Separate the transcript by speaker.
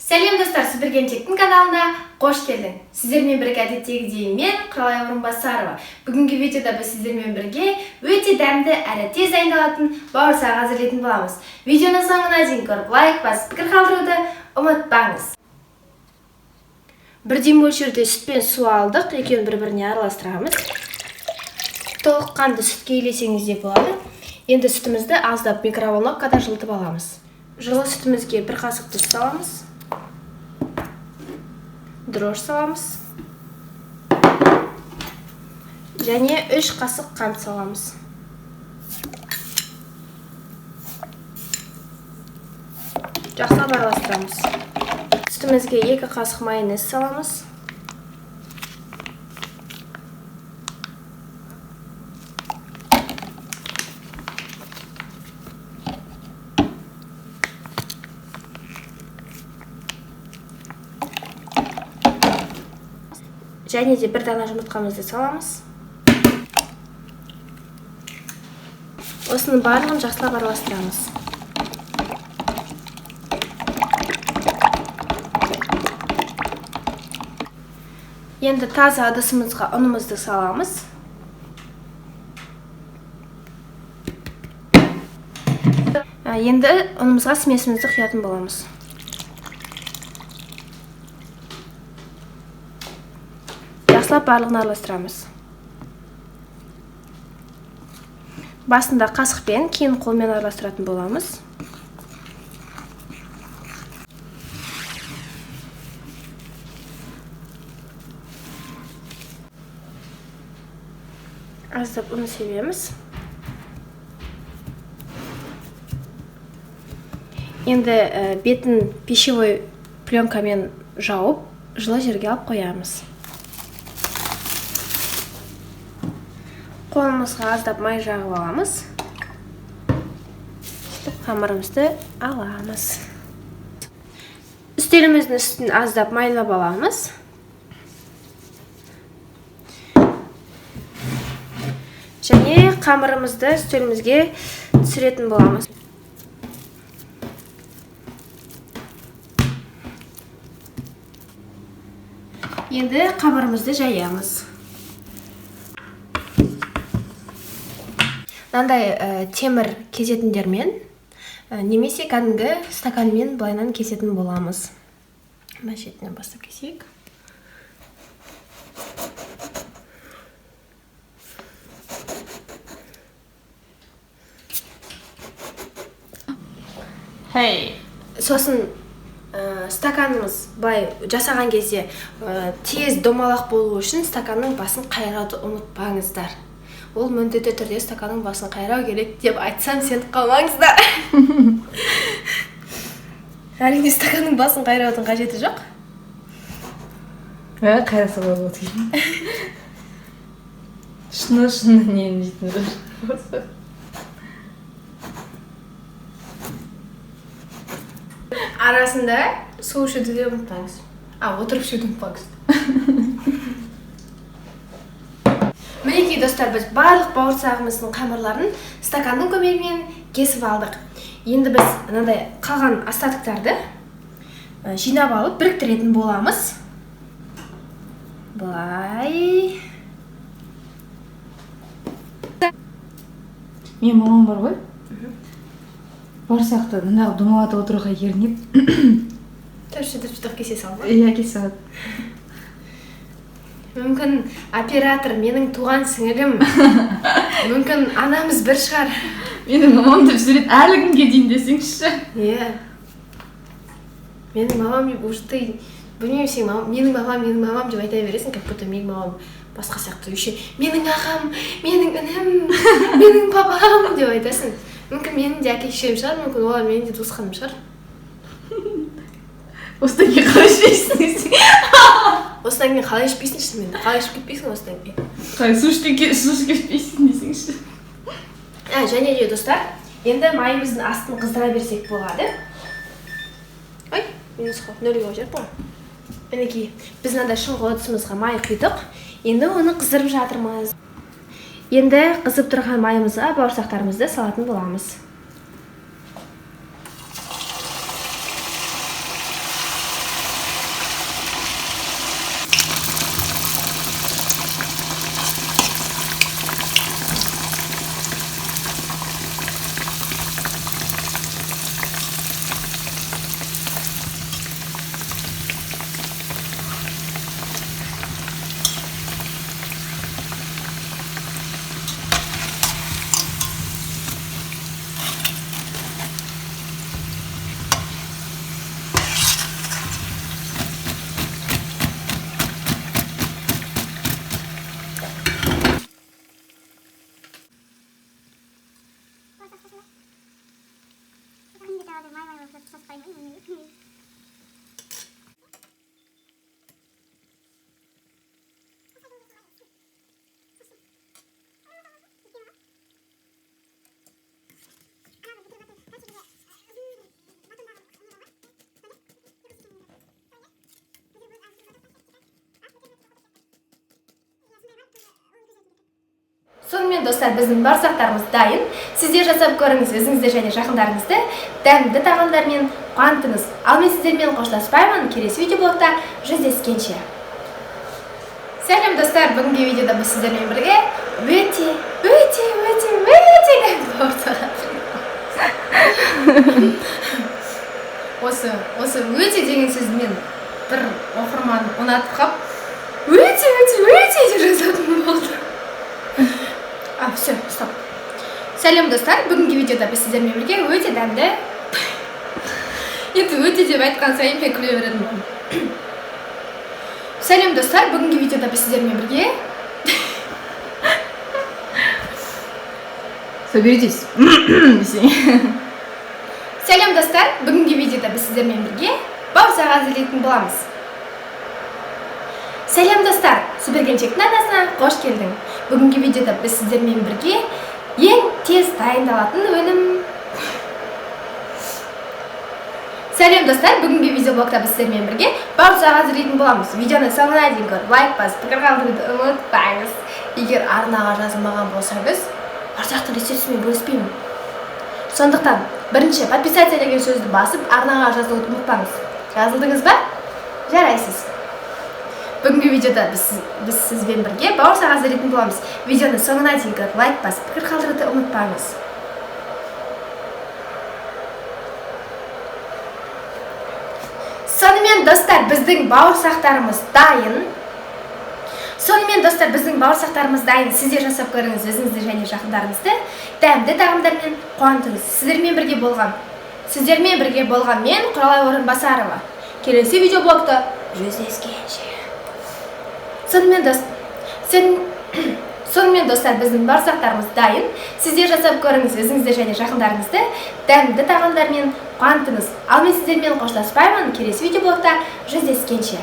Speaker 1: Сәлем достар, Сібіргенчектің каналына қош келдің. Сіздермен бірге әдеттегідей мен Құралай Орынбасарова. Бүгінгі видеода біз сіздермен бірге өте дәмді әрі тез дайындалатын бауырсақ әзірлейтін боламыз. Видеоны соңына дейін көріп, лайк басып, пікір қалдыруды ұмытпаңыз. Бірдей мөлшерде сүт пен су алдық, екеуін бір-біріне араластырамыз. Толыққанды сүтке елесеңіз де болады. Енді сүтімізді аздап микроволновкада жылытып аламыз. Жылы сүтімізге бір қасық тұз саламыз. Дрожь саламыз. Және 3 қасық қант саламыз. Жақсылап араластырамыз. Сүтімізге 2 қасық майонез саламыз. Және де бір дана жұмыртқамызды саламыз. Осының барлығын жақсылап араластырамыз. Енді таза ыдысымызға ұнымызды саламыз. Енді ұнымызға смесімізді құятын боламыз. Жақсылап барлығын араластырамыз. Басында қасықпен, кейін қолмен араластыратын боламыз. Аздап ұн себеміз. Енді бетін пищевой пленкамен жауып, жылы жерге алып қоямыз. Қолымызға аздап май жағып аламыз. Қамырымызды аламыз. Үстеліміздің үстін аздап майлап аламыз. Және қамырымызды үстелімізге түсіретін боламыз. Енді қамырымызды жаямыз. Мынандай темір кесетіндермен немесе кәдімгі стаканмен былайынан кесетін боламыз. Мына шетінен бастап кесейік. Сосын стаканымыз былай жасаған кезде тез домалақ болу үшін стаканның басын қайрауды ұмытпаңыздар. Ол міндетті түрде стаканның басын қайрау керек деп айтсам сеніп қалмаңыздар. Әрине стаканның басын қайраудың қажеті жоқ.
Speaker 2: Қайраса болады екен. Шыны нені дейтін жүр.
Speaker 1: Арасында су ішуді де ұмытпаңыз. Отырып ішуді ұмытпаңыз. Мінекей достар, біз барлық бауырсағымыздың қамырларын стаканның көмегімен кесіп алдық. Енді біз мынандай қалған остатықтарды жинап алып біріктіретін боламыз. Былай.
Speaker 2: Мен мамам бар ғой. Бауырсақты мынау домалатып отыруға ерініп.
Speaker 1: Түрші-түрші кесе салды.
Speaker 2: Иә, кесе салды.
Speaker 1: Мүмкін оператор менің туған сіңілім. Мүмкін анамыз бір шығар.
Speaker 2: Менің мамам деп сурет әлі күнге дейін десеңші.
Speaker 1: Иә. Менің мамам ұжты. Білмеймін сен менің мамам деп айта бересің, как будто менің мамам басқа сияқты үйше. Менің ағам, менің інім, менің папам деп айтасың. Мүмкін менің де әке-шешем шығар, мүмкін олар менің де туысқаным шығар.
Speaker 2: Осыдан кейін қалай ішпейсің?
Speaker 1: Осыдан кейін қалай ішпейсің шынымен? Қалай ішіп кетпейсің осыдан кейін?
Speaker 2: Қалай су ішіп кетпейсің десеңші.
Speaker 1: Және де достар, енді майымыздың астын қыздыра берсек болады. Ой, минус қол, нөлге жер бұл. Мінекей, біз мынандай шұңғы ыдысымызға май құйдық. Енді оны қыздырып жатырмыз. Енді қызып тұрған майымызға бауырсақтарымызды салатын боламыз.
Speaker 2: 1
Speaker 1: сонымен достар, біздің бауырсақтарымыз дайын. Сіздер жасап көріңіз өзіңізді және жақындарыңызды дәмді тағамдармен қуантыңыз. Ал мен сіздермен қоштаспаймын, келесі видеоблогта жүздескенше. Сәлем достар, бүгінгі видеода біз сіздермен бірге өте дәмді бауырсақ. Осы өте деген сөзімен бір оқырман ұнатып қап, өте деп жазатын болды. Все, стоп. Сәлем достар, бүгінгі видеода біз сіздермен бірге өте дәмді. Енді өте деп айтқан сайын мен күле беретін болдым. Сәлем достар, бүгінгі видеода біз сіздермен бірге.
Speaker 2: Соберитесь.
Speaker 1: Сәлем достар, бүгінгі видеода біз сіздермен бірге бауырсақ әзірлейтін боламыз. Сәлем достар, Супергенчектің арнасына қош келдің. Бүгінгі видеода біз сіздермен бірге ең тез дайындалатын өнім. Сәлем достар, бүгінгі видеоблогта біз сіздермен бірге бауырсақ әзірлейтін боламыз. Видеоны соңына дейін көріп, лайк басып, пікір қалдыруды ұмытпаңыз. Егер арнаға жазылмаған болсаңыз, бауырсақтың рецептісімен бөліспеймін. Сондықтан, бірінші подписаться деген сөзді басып, арнаға жазылуды ұмытпаңыз. Жазылдыңыз ба? Жарайсыз. Бүгінгі видеода біз сізбен бірге бауырсақ әзірлейтін боламыз. Видеоны соңына дейін көріп, лайк басып, пікір қалдыруды ұмытпаңыз. Сонымен достар, біздің бауырсақтарымыз дайын. Сіздер жасап көріңіз өзіңізді және жақындарыңызды дәмді тағамдармен қуантыңыз. Сіздермен бірге болған мен Құралай Орынбасарова. Келесі видеоблогта жүздескенше. Сонымен достар, біздің бауырсақтарымыз дайын. Сіздер жасап көріңіз өзіңізді және жақындарыңызды дәмді тағамдармен қуантыңыз. Ал мен сіздермен қоштаспаймын, келесі видеоблогта жүздескенше.